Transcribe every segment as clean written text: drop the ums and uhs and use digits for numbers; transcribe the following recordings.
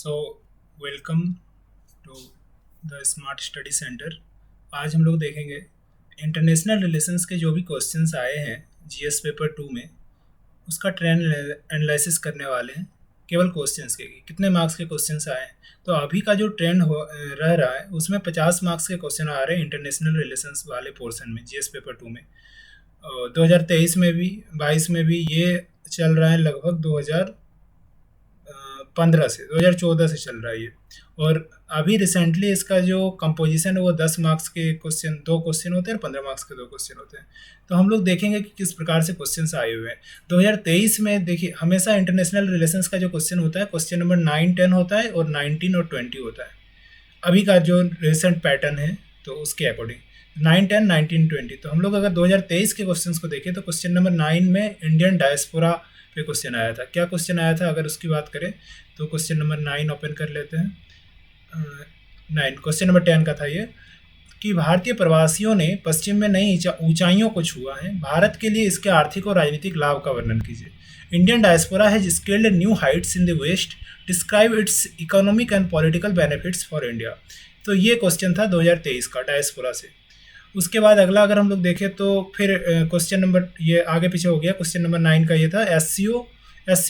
So welcome to the smart study centre. आज हम लोग देखेंगे इंटरनेशनल रिलेशंस के जो भी क्वेश्चंस आए हैं जीएस पेपर 2 में, उसका ट्रेंड एनालिसिस करने वाले हैं। केवल क्वेश्चंस के कितने मार्क्स के क्वेश्चंस आए हैं, तो अभी का जो ट्रेंड रह रहा है उसमें 50 मार्क्स के क्वेश्चन आ रहे हैं इंटरनेशनल रिलेशंस वाले पोर्शन में जीएस पेपर 2 में। 2023 में भी 22 में भी ये चल रहा है, लगभग 2015 से 2014 से चल रहा है ये। और अभी रिसेंटली इसका जो कंपोजिशन है वो 10 मार्क्स के क्वेश्चन 2 क्वेश्चन होते हैं और 15 मार्क्स के 2 क्वेश्चन होते हैं। तो हम लोग देखेंगे कि किस प्रकार से क्वेश्चंस आए हुए हैं। 2023 में देखिए, हमेशा इंटरनेशनल रिलेशंस का जो क्वेश्चन होता है, क्वेश्चन नंबर 9, 10 होता है और 19 और 20 होता है। अभी का जो रिसेंट पैटर्न है तो उसके अकॉर्डिंग 9, 10, 19, 20। तो हम लोग अगर 2023 के क्वेश्चंस को देखें तो क्वेश्चन नंबर 9 में इंडियन डायस्पोरा पे क्वेश्चन आया था। क्या क्वेश्चन आया था अगर उसकी बात करें तो क्वेश्चन नंबर 9 ओपन कर लेते हैं। 9 क्वेश्चन नंबर 10 का था ये कि भारतीय प्रवासियों ने पश्चिम में नई ऊंचाइयों को छुआ है, भारत के लिए इसके आर्थिक और राजनीतिक लाभ का वर्णन कीजिए। Indian diaspora has scaled new heights in the west, describe its economic and political benefits for India. तो ये क्वेश्चन था 2023 का डायस्पोरा से। उसके बाद अगला अगर हम लोग देखें तो फिर क्वेश्चन नंबर ये आगे पीछे हो गया। क्वेश्चन नंबर 9 का ये था एससीओ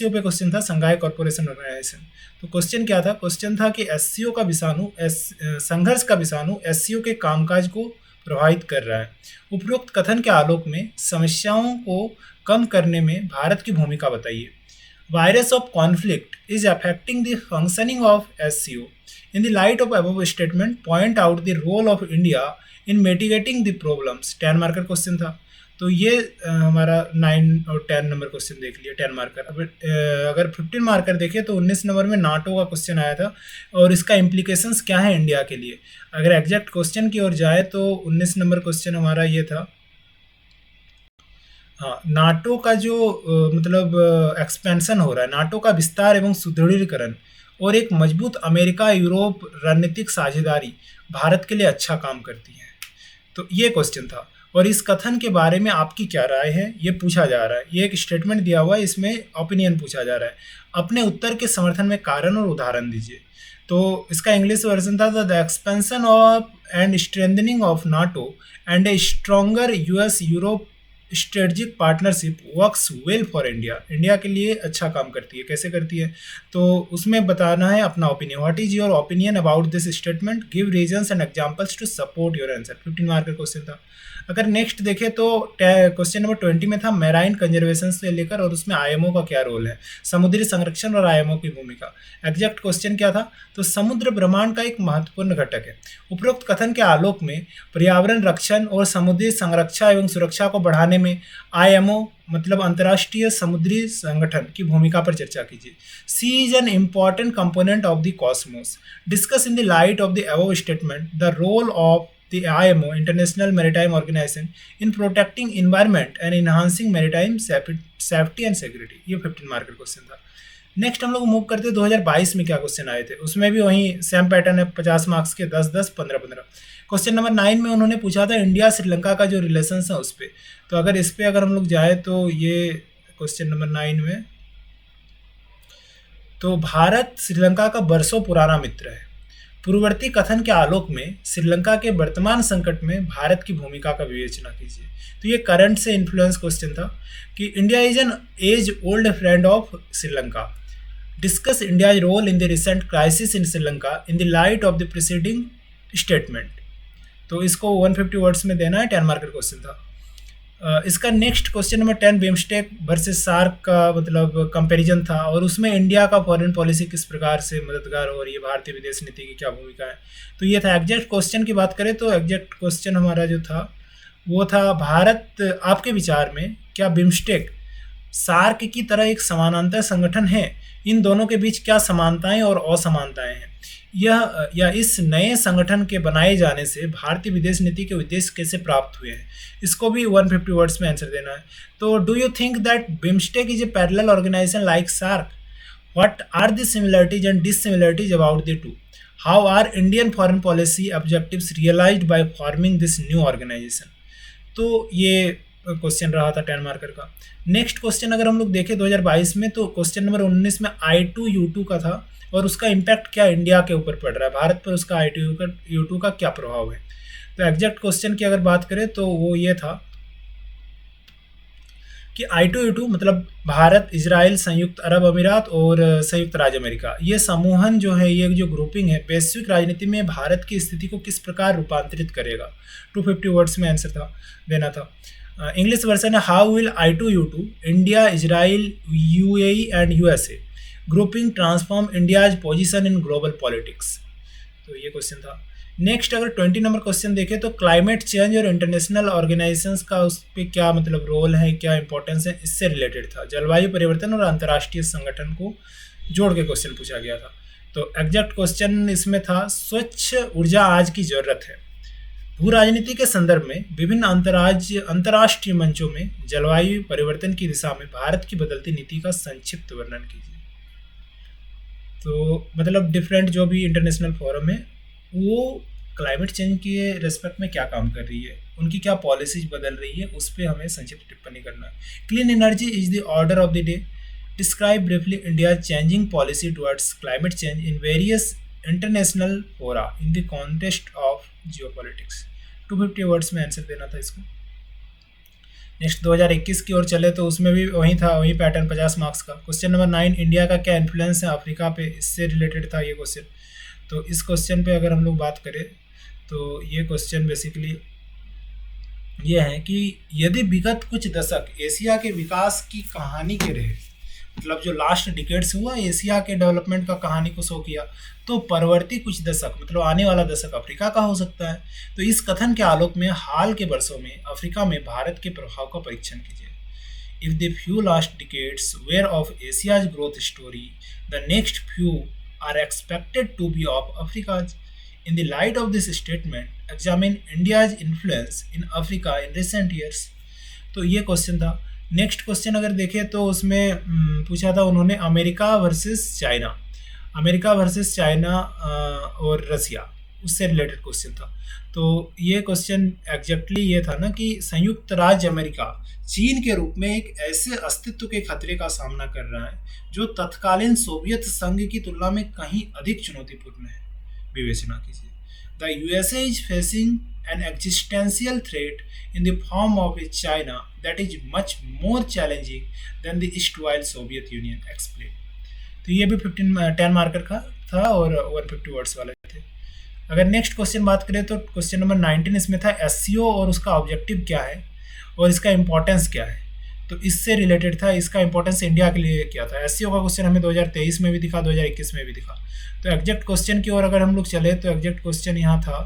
पे क्वेश्चन था, संघाई कॉर्पोरेशन ऑर्गेनाइजेशन। तो क्वेश्चन क्या था? क्वेश्चन था कि एससीओ का विषाणु संघर्ष का विषाणु एससीओ के कामकाज को प्रभावित कर रहा है। उपरोक्त कथन के आलोक में समस्याओं को कम करने में भारत की भूमिका बताइए। Virus of conflict is affecting the functioning of SCO. In the light of above statement point out the role of India in mitigating the problems. 10 marker question था। तो ये हमारा 9 और 10 नंबर क्वेश्चन देख लिया, 10 मार्कर। अब अगर 15 मार्कर देखें तो 19 नंबर में नाटो का क्वेश्चन आया था और इसका इम्प्लीकेशंस क्या है इंडिया के लिए। अगर एग्जैक्ट क्वेश्चन की ओर जाए तो 19 नंबर क्वेश्चन हमारा ये था, हाँ, नाटो का जो मतलब एक्सपेंशन हो रहा है, नाटो का विस्तार एवं सुदृढ़ीकरण और एक मजबूत अमेरिका यूरोप रणनीतिक साझेदारी भारत के लिए अच्छा काम करती है। तो ये क्वेश्चन था और इस कथन के बारे में आपकी क्या राय है ये पूछा जा रहा है। ये एक स्टेटमेंट दिया हुआ है, इसमें ओपिनियन पूछा जा रहा है। अपने उत्तर के समर्थन में कारण और उदाहरण दीजिए। तो इसका इंग्लिश वर्जन था the expansion of and strengthening of NATO and A stronger US Europe strategic partnership works well for India. India के लिए अच्छा काम करती है। कैसे करती है? तो उसमें बताना है अपना opinion. What is your opinion about this statement, give reasons and examples to support your answer. 15 mark का क्वेश्चन था। अगर नेक्स्ट देखें तो क्वेश्चन नंबर 20 में था मैराइन कंजर्वेशन से लेकर और उसमें आईएमओ का क्या रोल है, समुद्री संरक्षण और आईएमओ की भूमिका। एग्जैक्ट क्वेश्चन क्या था? तो समुद्र ब्रह्मांड का एक महत्वपूर्ण घटक है। उपरोक्त कथन के आलोक में पर्यावरण रक्षण और समुद्री संरक्षा एवं सुरक्षा को बढ़ाने में आईएमओ मतलब अंतर्राष्ट्रीय समुद्री संगठन की भूमिका पर चर्चा कीजिए। Sea is an important component of the cosmos. Discuss in the light of the above statement the role of the IMO International Maritime Organization in protecting environment and enhancing maritime safety and security। ये 15 mark का question था। Next हम लोग move करते हैं 2022 में क्या question आए थे। उसमें भी वही सेम पैटर्न है, 50 मार्क्स के 10, 10, 15, 15। क्वेश्चन नंबर 9 में उन्होंने पूछा था इंडिया श्रीलंका का जो रिलेशन है उस पर। तो अगर इस पर अगर हम लोग जाए तो ये क्वेश्चन नंबर 9 में, तो भारत श्रीलंका का बरसों पुराना मित्र है। पूर्ववर्ती कथन के आलोक में श्रीलंका के वर्तमान संकट में भारत की भूमिका का विवेचना कीजिए। तो ये करंट से इन्फ्लुएंस क्वेश्चन था कि India is an age old friend of Sri Lanka. Discuss India role in the recent crisis in Sri Lanka in the light of the preceding statement. तो इसको 150 वर्ड्स में देना है, 10 मार्कर क्वेश्चन था। इसका next question number 10 BIMSTEC versus SAARC का मतलब comparison था और उसमें इंडिया का फॉरेन पॉलिसी किस प्रकार से मददगार हो रही है, भारतीय विदेश नीति की क्या भूमिका है। तो ये था। एग्जैक्ट क्वेश्चन की बात करें तो एग्जैक्ट क्वेश्चन हमारा जो था वो था, भारत आपके विचार में क्या बिम्स्टेक सार्क की तरह एक समानांतर संगठन है? इन दोनों के बीच क्या समानताएं और असमानताएं हैं? यह या इस नए संगठन के बनाए जाने से भारतीय विदेश नीति के उद्देश्य कैसे प्राप्त हुए हैं? इसको भी 150 वर्ड्स में आंसर देना है। तो do you think that BIMSTEC is a parallel organisation like SAARC? What are the similarities and dissimilarities about the two? How are Indian foreign policy objectives realised by forming this new organisation? तो ये question रहा था 10 marker का। Next question अगर हम लोग देखें 2022 में, तो क्वेश्चन नंबर 19 में I2U2 का था और उसका इम्पैक्ट क्या इंडिया के ऊपर पड़ रहा है, भारत पर उसका I2U2 का क्या प्रभाव है। तो एग्जैक्ट क्वेश्चन की अगर बात करें तो वो ये था कि I2U2 मतलब भारत, इजराइल, संयुक्त अरब अमीरात और संयुक्त राज्य अमेरिका, ये समूहन जो है, ये जो ग्रुपिंग है, वैश्विक राजनीति में भारत की स्थिति को किस प्रकार रूपांतरित करेगा। 250 वर्ड्स में आंसर था, देना था। इंग्लिश वर्जन है, how will I2U2 India, Israel, UAE and USA grouping transform India's position in global politics. तो ये क्वेश्चन था। नेक्स्ट अगर 20 नंबर क्वेश्चन देखें तो क्लाइमेट चेंज और इंटरनेशनल ऑर्गेनाइजेशंस का उस पर क्या मतलब रोल है, क्या इंपॉर्टेंस है, इससे रिलेटेड था। जलवायु परिवर्तन और अंतर्राष्ट्रीय संगठन को जोड़ के क्वेश्चन पूछा गया था। तो एग्जैक्ट क्वेश्चन इसमें था, स्वच्छ ऊर्जा आज की जरूरत है। भू राजनीति के संदर्भ में विभिन्न अंतर्राष्ट्रीय मंचों में जलवायु परिवर्तन की दिशा में भारत की बदलती नीति का संक्षिप्त वर्णन कीजिए। तो मतलब डिफरेंट जो भी इंटरनेशनल फोरम है वो क्लाइमेट चेंज के रेस्पेक्ट में क्या काम कर रही है, उनकी क्या पॉलिसीज बदल रही है, उस पर हमें संक्षिप्त टिप्पणी करना है। Clean energy is the order of the day. Describe briefly India changing policy towards climate change in various international fora in the context of geopolitics. 250 words में आंसर देना था इसको। नेक्स्ट 2021 की ओर चले तो उसमें भी वही था, वही पैटर्न, 50 मार्क्स का। क्वेश्चन नंबर 9, इंडिया का क्या इन्फ्लुएंस है अफ्रीका पे, इससे रिलेटेड था ये क्वेश्चन। तो इस क्वेश्चन पे अगर हम लोग बात करें तो ये क्वेश्चन बेसिकली ये है कि यदि विगत कुछ दशक एशिया के विकास की कहानी के रहे, मतलब जो लास्ट डिकेड्स हुआ एशिया के डेवलपमेंट का कहानी को शो किया, तो परवर्ती कुछ दशक मतलब आने वाला दशक अफ्रीका का हो सकता है। तो इस कथन के आलोक में हाल के वर्षों में अफ्रीका में भारत के प्रभाव का परीक्षण कीजिए। If the few last decades were of Asia's growth story, the next few are expected to be of Africa's. In the light of this statement, examine India's influence in Africa in recent years. तो ये question था। Next question अगर देखें तो उसमें पूछा था उन्होंने America versus China, America versus China और रसिया, उससे रिलेटेड क्वेश्चन था। तो ये क्वेश्चन एग्जैक्टली ये था ना कि संयुक्त राज्य अमेरिका चीन के रूप में एक ऐसे अस्तित्व के खतरे का सामना कर रहा है जो तत्कालीन सोवियत संघ की तुलना में कहीं अधिक चुनौतीपूर्ण है। विवेचना कीजिए। The USA is facing an existential threat in the form of a China that is much more challenging than the erstwhile Soviet Union, explain. तो ये भी 10 मार्कर का था और 150 वर्ड्स वाले थे। अगर नेक्स्ट क्वेश्चन बात करें तो क्वेश्चन नंबर 19 इसमें था SCO और उसका ऑब्जेक्टिव क्या है और इसका इंपॉर्टेंस क्या है। तो इससे रिलेटेड था, इसका इंपॉर्टेंस इंडिया के लिए क्या था। SCO का क्वेश्चन हमें 2023 में भी दिखा, 2021 में भी दिखा। तो एग्जैक्ट क्वेश्चन की ओर अगर हम लोग चले तो एग्जैक्ट क्वेश्चन यहाँ था,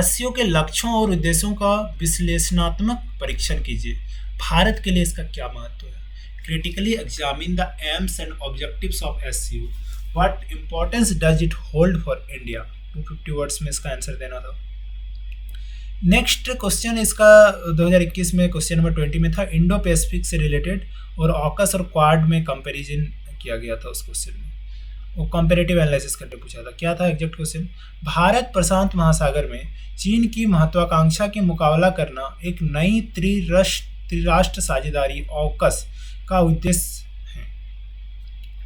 SCO के लक्ष्यों और उद्देश्यों का विश्लेषणात्मक परीक्षण कीजिए। भारत के लिए इसका क्या महत्व है। Critically examine the AIIMS and objectives of SCO, what importance does it hold for India. 250 words में इसका आंसर देना था। नेक्स्ट क्वेश्चन इसका 2021 में क्वेश्चन नंबर 20 में था, इंडो पैसिफिक से रिलेटेड और ऑकस और क्वाड में कंपैरिजन किया गया था। उस क्वेश्चन में वो कंपैरेटिव एनालिसिस करके पूछा था। क्या था एग्जैक्ट क्वेश्चन, भारत प्रशांत महासागर में चीन की महत्वाकांक्षा के मुकाबला करना एक नई त्रिराष्ट्र साझेदारी ऑकस का उद्देश्य है।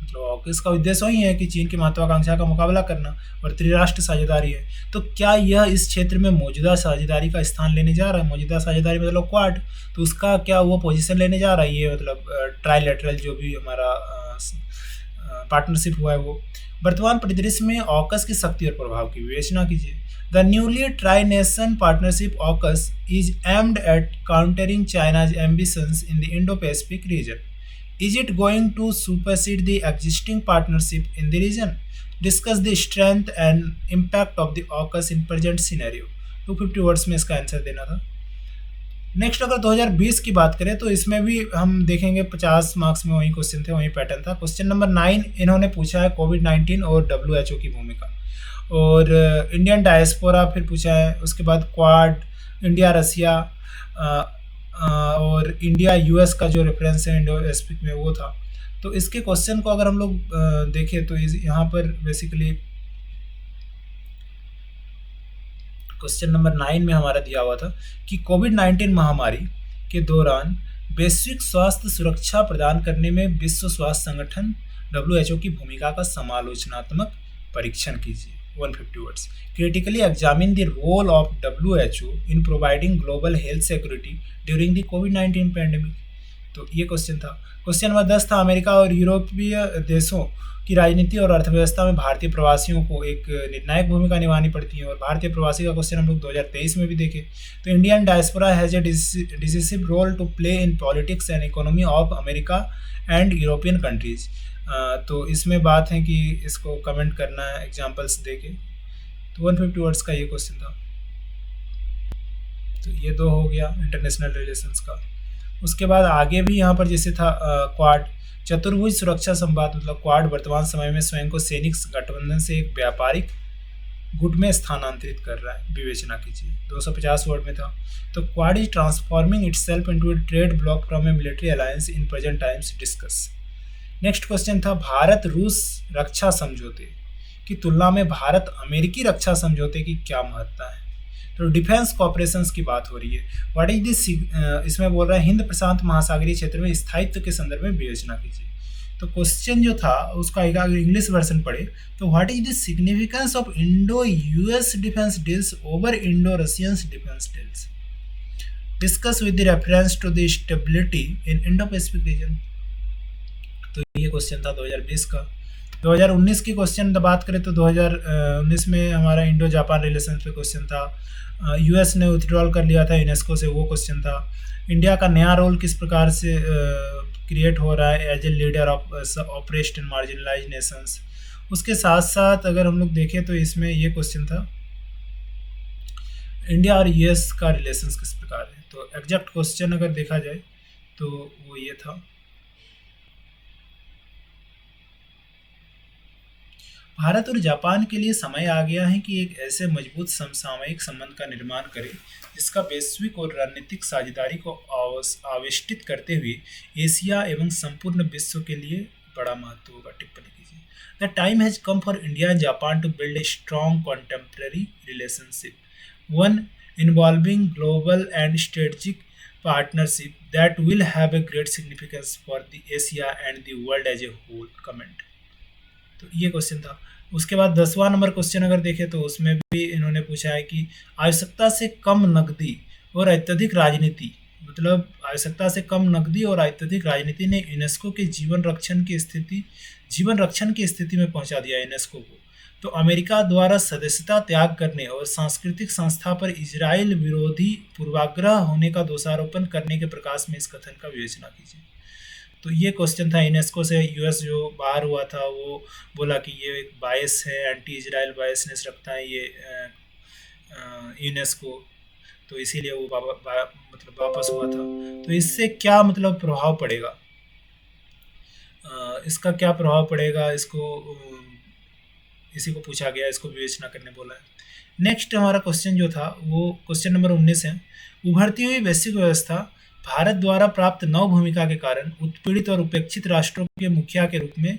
मतलब ऑकस का उद्देश्य वही है कि चीन की महत्वाकांक्षा का मुकाबला करना और त्रिराष्ट्र साझेदारी है। तो क्या यह इस क्षेत्र में मौजूदा साझेदारी का स्थान लेने जा रहा है। मौजूदा साझेदारी मतलब क्वाड, तो उसका क्या वो पोजीशन लेने जा रहा है। ये मतलब ट्राइलेटरल जो भी हमारा पार्टनरशिप हुआ है वो। वर्तमान परिदृश्य में ऑकस की शक्ति और प्रभाव की विवेचना कीजिए। The newly tri nation partnership AUKUS is aimed at countering China's ambitions in the Indo Pacific reason. Is it going to supersede the existing partnership in the region? Discuss the strength and impact of the AUKUS in present scenario. 250 words में इसका answer देना था। Next अगर 2020 की बात करें तो इसमें भी हम देखेंगे 50 मार्क्स में वही क्वेश्चन थे, वही पैटर्न था। क्वेश्चन नंबर 9 इन्होंने पूछा है कोविड-19 और WHO की भूमिका और इंडियन डायस्पोरा फिर पूछा है। उसके बाद क्वाड, इंडिया रसिया और इंडिया US का जो रेफरेंस है इंडो पैसिफिक में वो था। तो इसके क्वेश्चन को अगर हम लोग देखें तो यहाँ पर बेसिकली क्वेश्चन नंबर 9 में हमारा दिया हुआ था कि कोविड-19 महामारी के दौरान वैश्विक स्वास्थ्य सुरक्षा प्रदान करने में विश्व स्वास्थ्य संगठन WHO की भूमिका का समालोचनात्मक परीक्षण कीजिए। 150 words. Critically examine the role of WHO in providing global health security during the कोविड-19 पैंडेमिक। तो ये क्वेश्चन था। क्वेश्चन नंबर 10 था, अमेरिका और यूरोपीय देशों की राजनीति और अर्थव्यवस्था में भारतीय प्रवासियों को एक निर्णायक भूमिका निभानी पड़ती है। और भारतीय प्रवासी का क्वेश्चन हम लोग 2023 में भी देखे। तो Indian diaspora has a decisive role to play in politics and economy of America and European countries. तो इसमें बात है कि इसको कमेंट करना है एग्जाम्पल्स देके। तो 150 वर्ड्स का ये क्वेश्चन था। तो ये दो हो गया इंटरनेशनल रिलेशंस का। उसके बाद आगे भी यहाँ पर जैसे था क्वाड, चतुर्भुज सुरक्षा संवाद, मतलब क्वाड वर्तमान समय में स्वयं को सैनिक गठबंधन से एक व्यापारिक गुट में स्थानांतरित कर रहा है, विवेचना कीजिए। 250 वर्ड में था। तो quad is transforming itself into A trade block from A military alliance in present times, discuss. Next question था, भारत रूस रक्षा समझौते की तुलना में भारत अमेरिकी रक्षा समझौते की क्या महत्ता है। तो डिफेंस कॉपरेशंस की बात हो रही है। व्हाट इज दिस, इसमें बोल रहा है हिंद प्रशांत महासागरीय क्षेत्र में स्थायित्व के संदर्भ में विवेचना कीजिए। तो क्वेश्चन जो था उसका अगर इंग्लिश वर्जन पढ़े तो what is the significance of Indo US defence deals over Indo Russian defence deals, discuss with the reference to the stability in Indo Pacific region. तो ये क्वेश्चन था 2020 का। 2019 की क्वेश्चन बात करें तो 2019 में हमारा इंडो जापान रिलेशन पे क्वेश्चन था। यूएस ने विथड्रॉल कर लिया था यूनेस्को से, वो क्वेश्चन था। इंडिया का नया रोल किस प्रकार से क्रिएट हो रहा है as a leader of oppressed in marginalise nations. उसके साथ साथ अगर हम लोग देखें तो इसमें ये क्वेश्चन था, इंडिया और यूएस का रिलेशंस किस प्रकार है। तो एग्जैक्ट क्वेश्चन अगर देखा जाए तो वो ये था, भारत और जापान के लिए समय आ गया है कि एक ऐसे मजबूत समसामयिक संबंध का निर्माण करें जिसका वैश्विक और रणनीतिक साझेदारी को आविष्टित करते हुए एशिया एवं संपूर्ण विश्व के लिए बड़ा महत्व होगा। टिप्पणी कीजिए। The time has come for India and Japan to build a strong contemporary relationship, one involving global and strategic partnership that will have a great significance for the Asia and the world as a whole. Comment. तो ये question था। उसके बाद 10वां number question अगर देखें तो उसमें भी इन्होंने पूछा है कि आवश्यकता से कम नकदी और अत्यधिक राजनीति, मतलब आवश्यकता से कम नकदी और अत्यधिक राजनीति ने यूनेस्को के जीवन रक्षण की स्थिति में पहुंचा दिया यूनेस्को को। तो अमेरिका द्वारा सदस्यता त्याग करने और सांस्कृतिक संस्था पर इजराइल विरोधी पूर्वाग्रह होने का दोषारोपण करने के प्रकाश में इस कथन का विवेचना कीजिए। तो ये क्वेश्चन था। यूनेस्को से यूएस जो बाहर हुआ था वो बोला कि ये एक बायस है, एंटी इजराइल बायसनेस रखता है ये यूनेस्को, तो इसीलिए वो मतलब वापस हुआ था। तो इससे क्या मतलब प्रभाव पड़ेगा, इसका क्या प्रभाव पड़ेगा, इसी को पूछा गया, इसको विवेचना करने बोला है। नेक्स्ट हमारा क्वेश्चन जो था वो क्वेश्चन नंबर 19 है। उभरती हुई वैश्विक व्यवस्था भारत द्वारा प्राप्त नव भूमिका के कारण उत्पीड़ित और उपेक्षित राष्ट्रों के मुखिया के रूप में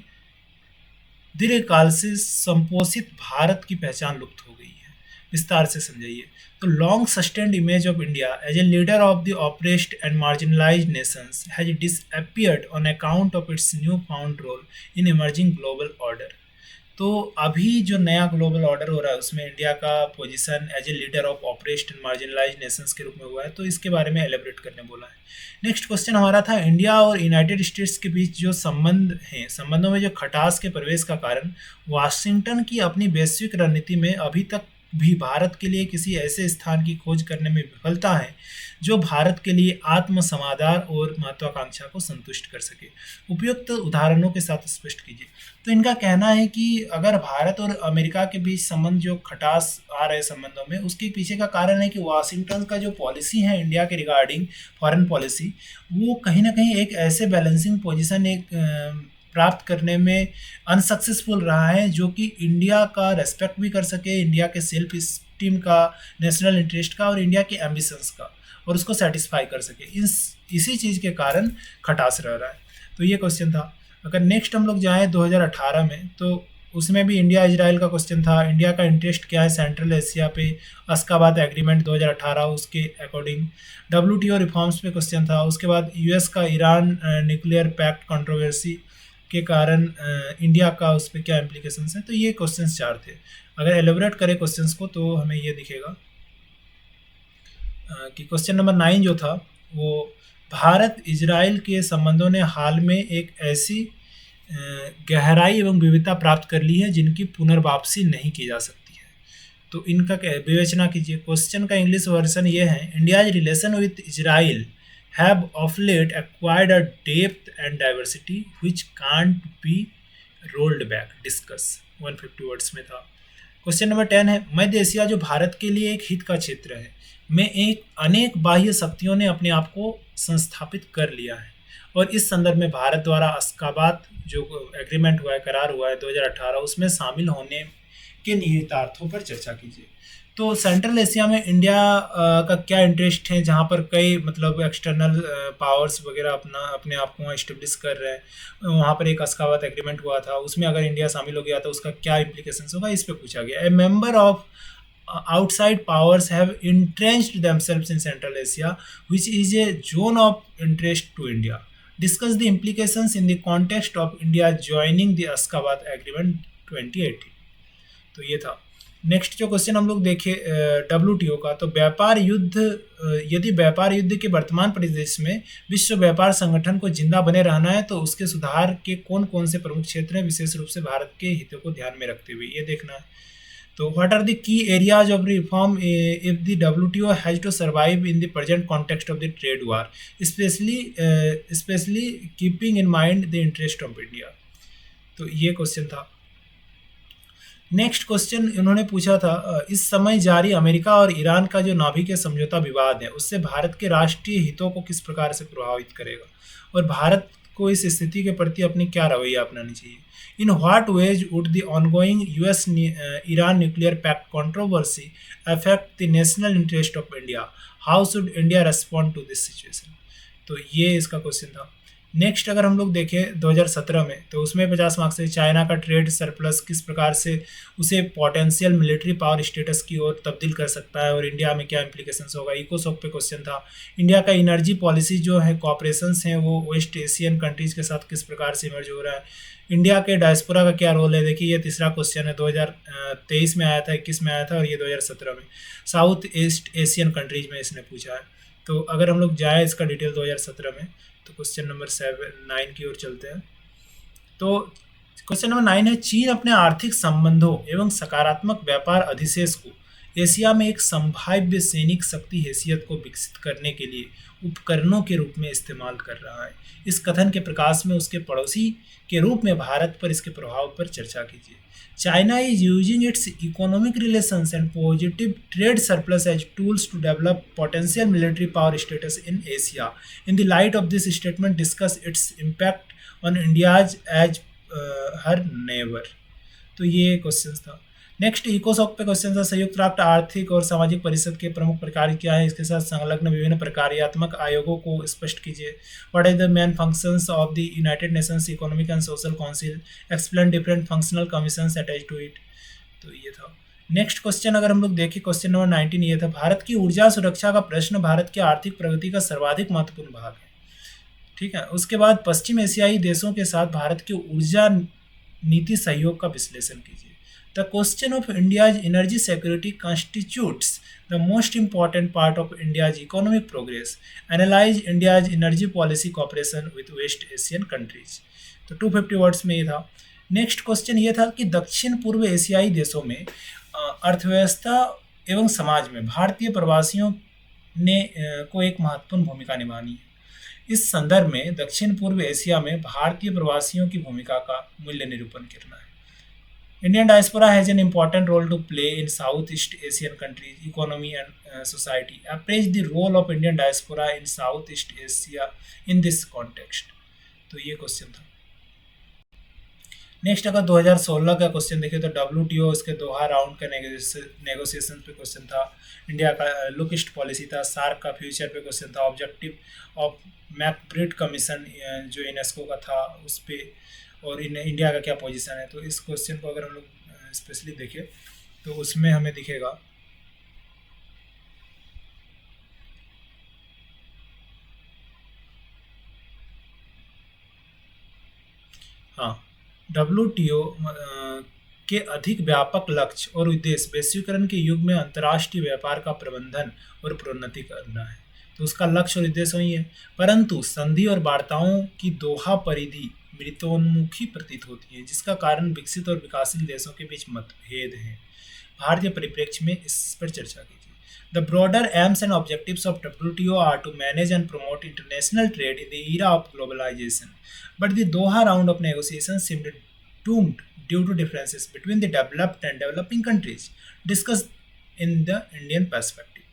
दीर्घकाल से संपोषित भारत की पहचान लुप्त हो गई है। विस्तार से समझाइए। तो long sustained image of India as a leader of the oppressed and marginalised nations has disappeared on account of its new found role in emerging global order. तो अभी जो नया ग्लोबल ऑर्डर हो रहा है उसमें इंडिया का position as a leader of oppressed and marginalised nations के रूप में हुआ है, तो इसके बारे में एलेबरेट करने बोला है। नेक्स्ट क्वेश्चन हमारा था, इंडिया और यूनाइटेड स्टेट्स के बीच जो संबंध हैं, संबंधों में जो खटास के प्रवेश का कारण वाशिंगटन की अपनी वैश्विक रणनीति में अभी तक भी भारत के लिए किसी ऐसे स्थान की खोज करने में विफलता है जो भारत के लिए आत्म समाधान और महत्वाकांक्षा को संतुष्ट कर सके। उपयुक्त उदाहरणों के साथ स्पष्ट कीजिए। तो इनका कहना है कि अगर भारत और अमेरिका के बीच संबंध जो खटास आ रहे संबंधों में, उसके पीछे का कारण है कि वाशिंगटन का जो पॉलिसी है इंडिया के रिगार्डिंग फॉरेन पॉलिसी, वो कहीं ना कहीं एक ऐसे बैलेंसिंग पोजीशन प्राप्त करने में अनसक्सेसफुल रहा है जो कि इंडिया का रेस्पेक्ट भी कर सके, इंडिया के सेल्फ स्टीम का, नेशनल इंटरेस्ट का और इंडिया के एम्बिशंस का, और उसको सेटिस्फाई कर सके। इसी चीज़ के कारण खटास रह रहा है। तो ये क्वेश्चन था। अगर नेक्स्ट हम लोग जाएँ 2018 में, तो उसमें भी इंडिया इजराइल का क्वेश्चन था। इंडिया का इंटरेस्ट क्या है सेंट्रल एशिया पे, अशकाबाद एग्रीमेंट 2018 उसके अकॉर्डिंग। डब्ल्यूटीओ रिफॉर्म्स पे क्वेश्चन था। उसके बाद यूएस का ईरान न्यूक्लियर पैक्ट कंट्रोवर्सी के कारण इंडिया का उस पर क्या इम्प्लीकेशंस हैं। तो ये क्वेश्चंस चार थे। अगर एलोबरेट करें क्वेश्चंस को तो हमें ये दिखेगा कि क्वेश्चन नंबर 9 जो था वो भारत इजराइल के संबंधों ने हाल में एक ऐसी गहराई एवं विविधता प्राप्त कर ली है जिनकी पुनर्वापसी नहीं की जा सकती है। तो इनका विवेचना कीजिए। क्वेश्चन का इंग्लिश वर्जन ये है, India's relation with Israel have of late acquired a depth and diversity which can't be rolled back, discuss. 150 words में था। क्वेश्चन नंबर 10 है, मध्य एशिया जो भारत के लिए एक हित का क्षेत्र है में एक अनेक बाह्य शक्तियों ने अपने आप को संस्थापित कर लिया है और इस संदर्भ में भारत द्वारा अशकाबाद जो एग्रीमेंट हुआ है, करार हुआ है 2018, उसमें शामिल होने के निहितार्थों पर चर्चा कीजिए। तो सेंट्रल एशिया में इंडिया का क्या इंटरेस्ट है, जहाँ पर कई मतलब एक्सटर्नल पावर्स वगैरह अपने आप को वहाँ इस्टेब्लिश कर रहे हैं। वहाँ पर एक अशकाबाद एग्रीमेंट हुआ था, उसमें अगर इंडिया शामिल हो गया तो उसका क्या इम्प्लीकेशंस होगा, इस पर पूछा गया। ए member of outside powers have entrenched themselves in Central Asia, which is a zone of interest to India. Discuss the implications in the context of India joining the Ashgabat Agreement 2018. तो ये था। Next जो question हम लोग देखे WTO का, तो व्यापार युद्ध, यदि व्यापार युद्ध के वर्तमान परिदृश्य में विश्व व्यापार संगठन को जिंदा बने रहना है तो उसके सुधार के कौन कौन से प्रमुख क्षेत्र हैं, विशेष रूप से भारत के हितों को ध्यान में रखते हुए, ये देखना है। तो what are the key areas of reform if the WTO has to survive in the present context of the trade war, specially keeping in mind the interest of India. तो ये क्वेश्चन था। नेक्स्ट क्वेश्चन इन्होंने पूछा था, इस समय जारी America और ईरान का जो नाभिकीय समझौता विवाद है उससे भारत के राष्ट्रीय हितों को किस प्रकार से प्रभावित करेगा और भारत को इस स्थिति के प्रति अपनी क्या रवैया अपनानी चाहिए। In what ways would the ongoing US Iran nuclear pact controversy affect the national interest of India, how should India respond to this situation. तो ये इसका क्वेश्चन था। नेक्स्ट अगर हम लोग देखें 2017 में, तो उसमें 50 मार्क्स से चाइना का ट्रेड सरप्लस किस प्रकार से उसे पोटेंशियल मिलिट्री पावर स्टेटस की ओर तब्दील कर सकता है और इंडिया में क्या इंप्लीकेशंस होगा। इकोसॉक पे क्वेश्चन था। इंडिया का इनर्जी पॉलिसी जो है, कॉपरेशंस हैं वो वेस्ट एशियन कंट्रीज के साथ किस प्रकार से इमर्ज हो रहा है। इंडिया के डायस्पोरा का क्या रोल है, देखिए ये तीसरा क्वेश्चन है। 2023 में आया था, 21 में आया था और ये 2017 में साउथ ईस्ट एशियन कंट्रीज में इसने पूछा है। तो अगर हम लोग जाए इसका डिटेल 2017 में, तो क्वेश्चन नंबर 9 की ओर चलते हैं। तो क्वेश्चन नंबर 9 है, चीन अपने आर्थिक संबंधों एवं सकारात्मक व्यापार अधिशेष को एशिया में एक संभाव्य सैनिक शक्ति हैसियत को विकसित करने के लिए उपकरणों के रूप में इस्तेमाल कर रहा है। इस कथन के प्रकाश में उसके पड़ोसी के रूप में भारत पर इसके प्रभाव पर चर्चा कीजिए। China is using its economic relations and positive trade surplus as tools to develop potential military power status in Asia. In the light of this statement, discuss its impact on India as her neighbor. तो ये question था। Next इकोसॉक पे question था, संयुक्त राष्ट्र आर्थिक और सामाजिक परिषद के प्रमुख प्रकार क्या है, इसके साथ संलग्न विभिन्न प्रकार्यात्मक आयोगों को स्पष्ट कीजिए। What is the main functions of the United Nations Economic and Social Council, explain different functional commissions attach to it. तो ये था। नेक्स्ट क्वेश्चन अगर हम लोग देखें, क्वेश्चन नंबर 19 ये था, भारत की ऊर्जा सुरक्षा का प्रश्न भारत की आर्थिक प्रगति का सर्वाधिक महत्वपूर्ण भाग है। ठीक है। उसके बाद पश्चिम एशियाई देशों के साथ भारत की ऊर्जा नीति सहयोग का विश्लेषण कीजिए। The question of India's energy security constitutes the most important part of India's economic progress. Analyze India's energy policy cooperation with West Asian countries. तो 250 वर्ड्स में ये था। नेक्स्ट क्वेश्चन ये था कि दक्षिण पूर्व एशियाई देशों में अर्थव्यवस्था एवं समाज में भारतीय प्रवासियों ने को एक महत्वपूर्ण भूमिका निभानी है। इस संदर्भ में दक्षिण पूर्व एशिया में भारतीय प्रवासियों की भूमिका का मूल्य निरूपण करना है। Indian diaspora has an important role to play in Southeast Asian countries' economy and society. Appraise the role of Indian diaspora in Southeast Asia in this context. तो ये क्वेश्चन था। नेक्स्ट अगर 2016 का क्वेश्चन देखें तो WTO इसके दोहा round का negotiation पे क्वेश्चन था। इंडिया का लुक ईस्ट पॉलिसी था। सार्क का फ्यूचर पे क्वेश्चन था। ऑब्जेक्टिव ऑफ मैकब्रिड कमीशन जो यूनेस्को का था उस पर। और इन इंडिया का क्या पोजीशन है। तो इस क्वेश्चन को अगर हम लोग स्पेशली देखें तो उसमें हमें दिखेगा, हाँ, डब्ल्यूटीओ के अधिक व्यापक लक्ष्य और उद्देश्य वैश्वीकरण के युग में अंतर्राष्ट्रीय व्यापार का प्रबंधन और प्रोन्नति करना है। तो उसका लक्ष्य और उद्देश्य वही है, परंतु संधि और वार्ताओं की दोहा परिधि मृत्योन्मुखी प्रतीत होती है, जिसका कारण विकसित और विकासशील देशों के बीच मतभेद हैं। भारतीय परिप्रेक्ष्य में इस पर चर्चा कीजिए। The broader aims and objectives of WTO are to manage and promote international trade in the era of globalization, but the Doha round of negotiations seemed doomed due to differences between the developed and developing countries discussed in the Indian perspective।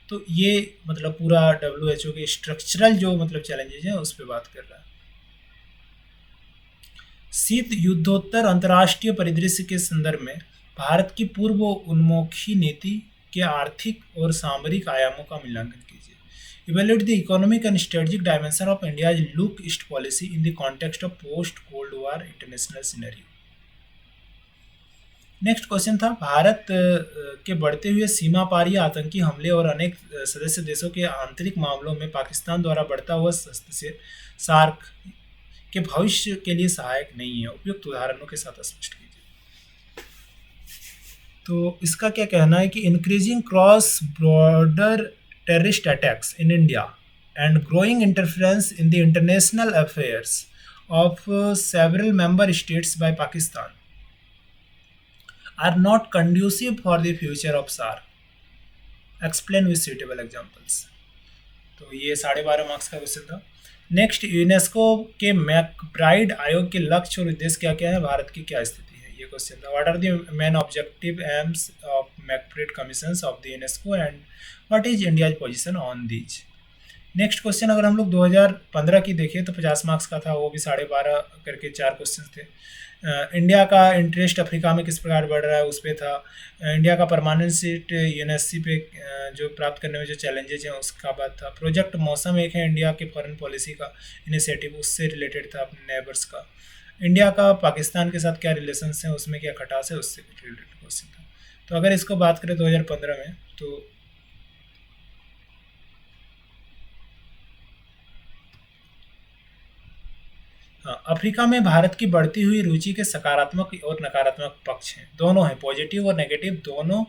तो ये मतलब पूरा WHO के structural जो मतलब challenges हैं उस पर बात कर रहा है। शीत युद्धोत्तर अंतर्राष्ट्रीय परिदृश्य के संदर्भ में भारत की पूर्व उन्मुखी नीति के आर्थिक और सामरिक आयामों का मूल्यांकन कीजिए। Evaluate the economic and strategic dimension of India's look east policy in the context of post cold war international scenario. Next question था, भारत के बढ़ते हुए सीमा पारी आतंकी हमले और अनेक सदस्य देशों के आंतरिक मामलों में पाकिस्तान द्वारा बढ़ता हुआ हस्तक्षेप सार्क के भविष्य के लिए सहायक नहीं है। उपयुक्त उदाहरणों के साथ स्पष्ट कीजिए। तो इसका क्या कहना है कि increasing cross border terrorist attacks in India and growing interference in the international affairs of several member states by Pakistan are not conducive for the future of SAARC, explain with suitable examples. तो ये 12.5 marks का question था। Next, UNESCO के McBride आयोग के लक्ष्य और उद्देश्य क्या क्या है, भारत की क्या स्थिति है, ये क्वेश्चन था। What are the main objective aims of MacBride commissions of the UNESCO and what is India's position on these. Next question अगर हम लोग 2015 की देखें तो 50 मार्क्स का था, वो भी 12.5 करके 4 क्वेश्चन थे। इंडिया का इंटरेस्ट अफ्रीका में किस प्रकार बढ़ रहा है उस पर था। इंडिया का परमानेंट सीट यूएनएससी पे जो प्राप्त करने में जो चैलेंजेज हैं उसका बात था। प्रोजेक्ट मौसम एक है इंडिया के फॉरेन पॉलिसी का इनिशिएटिव, उससे रिलेटेड था अपने नेबर्स का। इंडिया का पाकिस्तान के साथ क्या रिलेशंस हैं, उसमें क्या खटास है, उससे रिलेटेड क्वेश्चन था। तो अगर इसको बात करें 2015 में तो हाँ, अफ्रीका में भारत की बढ़ती हुई रुचि के सकारात्मक और नकारात्मक पक्ष हैं, दोनों हैं, पॉजिटिव और नेगेटिव दोनों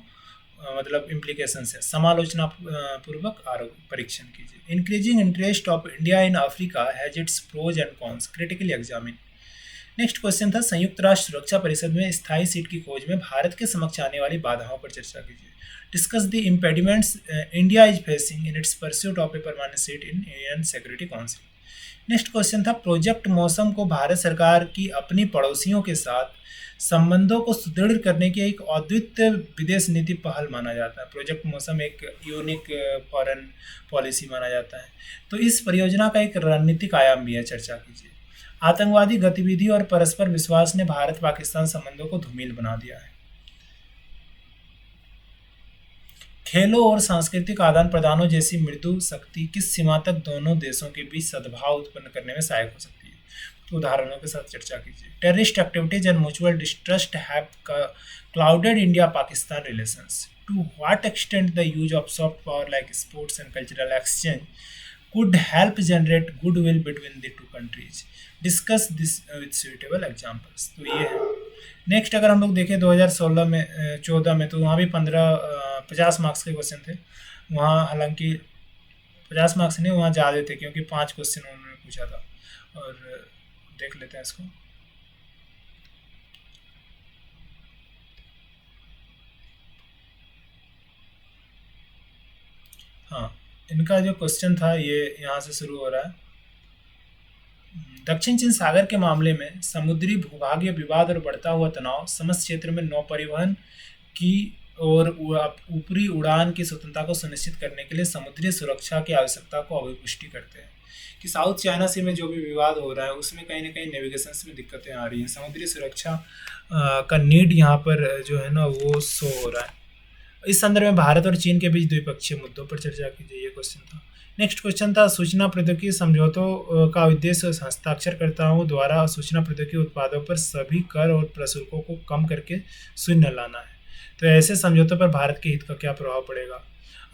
मतलब इम्प्लीकेशंस है। समालोचना पूर्वक परीक्षण कीजिए। Increasing interest of India in Africa has its pros and cons, critically examine. Next question था, संयुक्त राष्ट्र सुरक्षा परिषद में स्थायी सीट की खोज में भारत के समक्ष आने वाली बाधाओं पर चर्चा कीजिए। Discuss the impediments India is facing in its pursuit of a permanent seat in UN security council. Next question था, प्रोजेक्ट मौसम को भारत सरकार की अपनी पड़ोसियों के साथ संबंधों को सुदृढ़ करने की एक अद्वितीय विदेश नीति पहल माना जाता है। प्रोजेक्ट मौसम एक यूनिक फॉरेन पॉलिसी माना जाता है। तो इस परियोजना का एक रणनीतिक आयाम भी है, चर्चा कीजिए। आतंकवादी गतिविधि और परस्पर विश्वास ने भारत पाकिस्तान संबंधों को धूमिल बना दिया है। खेलों और सांस्कृतिक आदान प्रदानों जैसी मृदु शक्ति किस सीमा तक दोनों देशों के बीच सद्भाव उत्पन्न करने में सहायक हो सकती है। तो उदाहरणों के साथ चर्चा कीजिए। Terrorist activities and mutual distrust have clouded India Pakistan relations. To what extent the use of soft power like sports and cultural exchange could help generate goodwill between the two countries. Discuss this with suitable examples. तो ये है। Next अगर हम लोग देखें 2016 में 14 में तो वहाँ भी 50 मार्क्स के क्वेश्चन थे। वहाँ हालांकि 50 मार्क्स नहीं, वहाँ ज़्यादा थे क्योंकि 5 क्वेश्चन उन्होंने पूछा था। और देख लेते हैं इसको। हाँ, इनका जो क्वेश्चन था ये यहाँ से शुरू हो रहा है। दक्षिण चीन सागर के मामले में समुद्री भूभागीय विवाद और बढ़ता हुआ तनाव समस्त क्षेत्र में नौ परिवहन की और ऊपरी उड़ान की स्वतंत्रता को सुनिश्चित करने के लिए समुद्री सुरक्षा की आवश्यकता को अभिपुष्टि करते हैं कि साउथ चाइना सी में जो भी विवाद हो रहा है उसमें कहीं ना कहीं नेविगेशन में दिक्कतें आ रही हैं। समुद्री सुरक्षा का नीड यहाँ पर जो है ना वो शो हो रहा है। इस संदर्भ में भारत और चीन के बीच द्विपक्षीय मुद्दों पर चर्चा कीजिए, ये क्वेश्चन था। नेक्स्ट क्वेश्चन था सूचना प्रौद्योगिकी समझौतों का उद्देश्य हस्ताक्षरकर्ताओं द्वारा सूचना प्रौद्योगिकी उत्पादों पर सभी कर और प्रशुल्कों को कम करके शून्य लाना है। तो ऐसे समझौतों पर भारत के हित का क्या प्रभाव पड़ेगा?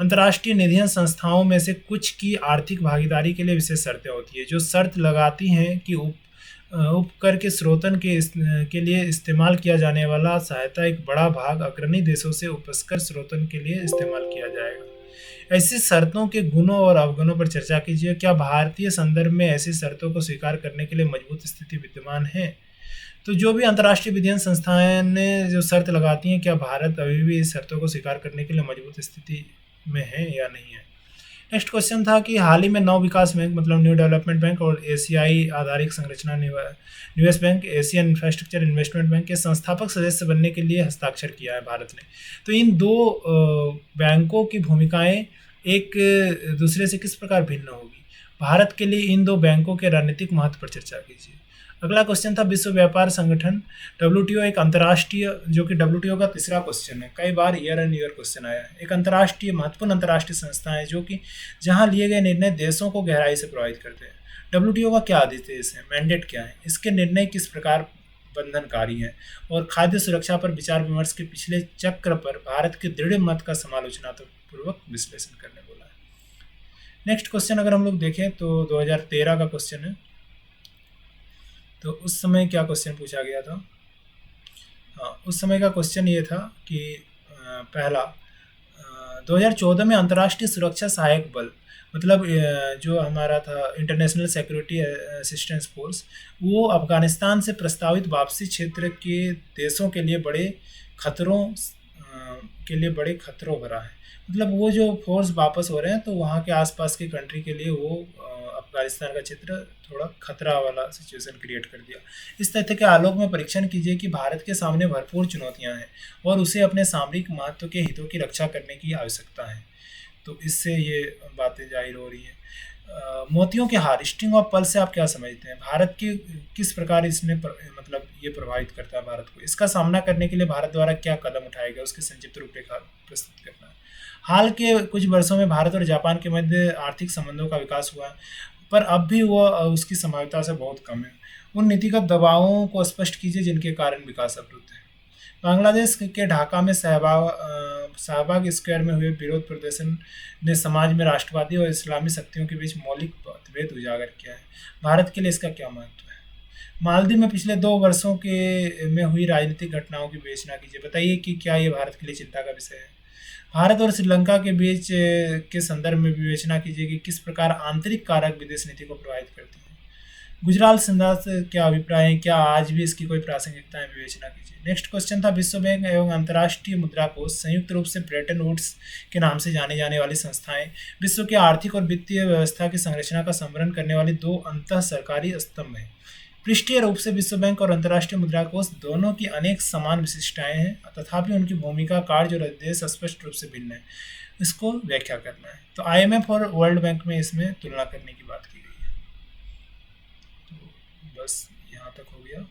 अंतर्राष्ट्रीय निधियन संस्थाओं में से कुछ की आर्थिक भागीदारी के लिए विशेष शर्तें होती है, जो शर्त लगाती हैं कि उपकर के स्रोतन के लिए इस्तेमाल किया जाने वाला सहायता एक बड़ा भाग अग्रणी देशों से उपस्कर स्रोतन के लिए इस्तेमाल किया जाएगा। ऐसी शर्तों के गुणों और अवगुणों पर चर्चा कीजिए। क्या भारतीय संदर्भ में ऐसी शर्तों को स्वीकार करने के लिए मजबूत स्थिति विद्यमान है? तो जो भी अंतर्राष्ट्रीय विधियन संस्थाएं ने जो शर्त लगाती हैं, क्या भारत अभी भी इस शर्तों को स्वीकार करने के लिए मजबूत स्थिति में है या नहीं है? नेक्स्ट क्वेश्चन था कि हाल ही में नव विकास बैंक मतलब न्यू डेवलपमेंट बैंक और एशियाई आधारिक संरचना निवेश bank Asian infrastructure investment bank के संस्थापक सदस्य बनने के लिए हस्ताक्षर किया है भारत ने। तो इन दो बैंकों की भूमिकाएं एक दूसरे से किस प्रकार भिन्न होगी? भारत के लिए इन दो बैंकों के रणनीतिक महत्व पर चर्चा कीजिए। अगला क्वेश्चन था विश्व व्यापार संगठन WTO एक अंतर्राष्ट्रीय, जो कि WTO का तीसरा क्वेश्चन है, कई बार ईयर एंड ईयर क्वेश्चन आया है। एक अंतर्राष्ट्रीय महत्वपूर्ण अंतर्राष्ट्रीय संस्था है जो कि जहां लिए गए निर्णय देशों को गहराई से प्रभावित करते हैं। WTO का क्या आदेश है, मैंडेट क्या है, इसके निर्णय किस प्रकार बंधनकारी हैं और खाद्य सुरक्षा पर विचार विमर्श के पिछले चक्र पर भारत के दृढ़ मत का समालोचनापूर्वक विश्लेषण करने बोला है। नेक्स्ट क्वेश्चन अगर हम लोग देखें तो 2013 का क्वेश्चन है। तो उस समय क्या क्वेश्चन पूछा गया था? हाँ, उस समय का क्वेश्चन ये था कि पहला 2014 में अंतर्राष्ट्रीय सुरक्षा सहायक बल मतलब जो हमारा था इंटरनेशनल सिक्योरिटी असिस्टेंस फोर्स, वो अफगानिस्तान से प्रस्तावित वापसी क्षेत्र के देशों के लिए बड़े खतरों भरा है। मतलब वो जो फोर्स वापस हो रहे हैं तो वहाँ के आसपास की कंट्री के लिए वो अफगानिस्तान का क्षेत्र थोड़ा खतरा वाला सिचुएशन क्रिएट कर दिया। इस तथ्य के आलोक में परीक्षण कीजिए कि भारत के सामने भरपूर चुनौतियां हैं और उसे अपने सामरिक महत्व के हितों की रक्षा करने की आवश्यकता है। तो इससे ये बातें जाहिर हो रही हैं। मोतियों के हार स्ट्रिंग ऑफ पर्ल से आप क्या समझते हैं? भारत की किस प्रकार इसने मतलब ये प्रभावित करता है भारत को? इसका सामना करने के लिए भारत द्वारा क्या कदम उठाए गए उसकी संक्षिप्त रूपरेखा प्रस्तुत करना है। हाल के कुछ वर्षों में भारत और जापान के मध्य आर्थिक संबंधों का विकास हुआ, पर अब भी वह उसकी संभाव्यता से बहुत कम है। उन नीतिगत दबावों को स्पष्ट कीजिए जिनके कारण विकास अवरुद्ध है। बांग्लादेश के ढाका में शाहबाग स्क्वायर में हुए विरोध प्रदर्शन ने समाज में राष्ट्रवादी और इस्लामी शक्तियों के बीच मौलिक मतभेद उजागर किया है। भारत के लिए इसका क्या महत्व है? मालदीव में पिछले 2 वर्षों के में हुई राजनीतिक घटनाओं की विवेचना कीजिए। बताइए कि क्या ये भारत के लिए चिंता का विषय है? भारत और श्रीलंका के बीच के संदर्भ में विवेचना कीजिए कि किस प्रकार आंतरिक कारक विदेश नीति को प्रभावित करती हैं। गुजराल सिंधा से क्या अभिप्राय है, क्या आज भी इसकी कोई प्रासंगिकता है? विवेचना कीजिए। नेक्स्ट क्वेश्चन था विश्व बैंक एवं अंतर्राष्ट्रीय मुद्रा कोष संयुक्त रूप से ब्रेटन वुड्स के नाम से जाने जाने वाली संस्थाएं विश्व के आर्थिक और वित्तीय व्यवस्था की संरचना का संवरण करने वाली 2 अंतः सरकारी स्तंभ हैं। पृष्ठीय रूप से विश्व बैंक और अंतर्राष्ट्रीय मुद्रा कोष दोनों की अनेक समान विशिष्टताएं हैं, तथापि उनकी भूमिका, कार्य और उद्देश्य स्पष्ट रूप से भिन्न है। इसको व्याख्या करना है। तो IMF और वर्ल्ड बैंक में इसमें तुलना करने की बात की गई है। तो बस यहाँ तक हो गया।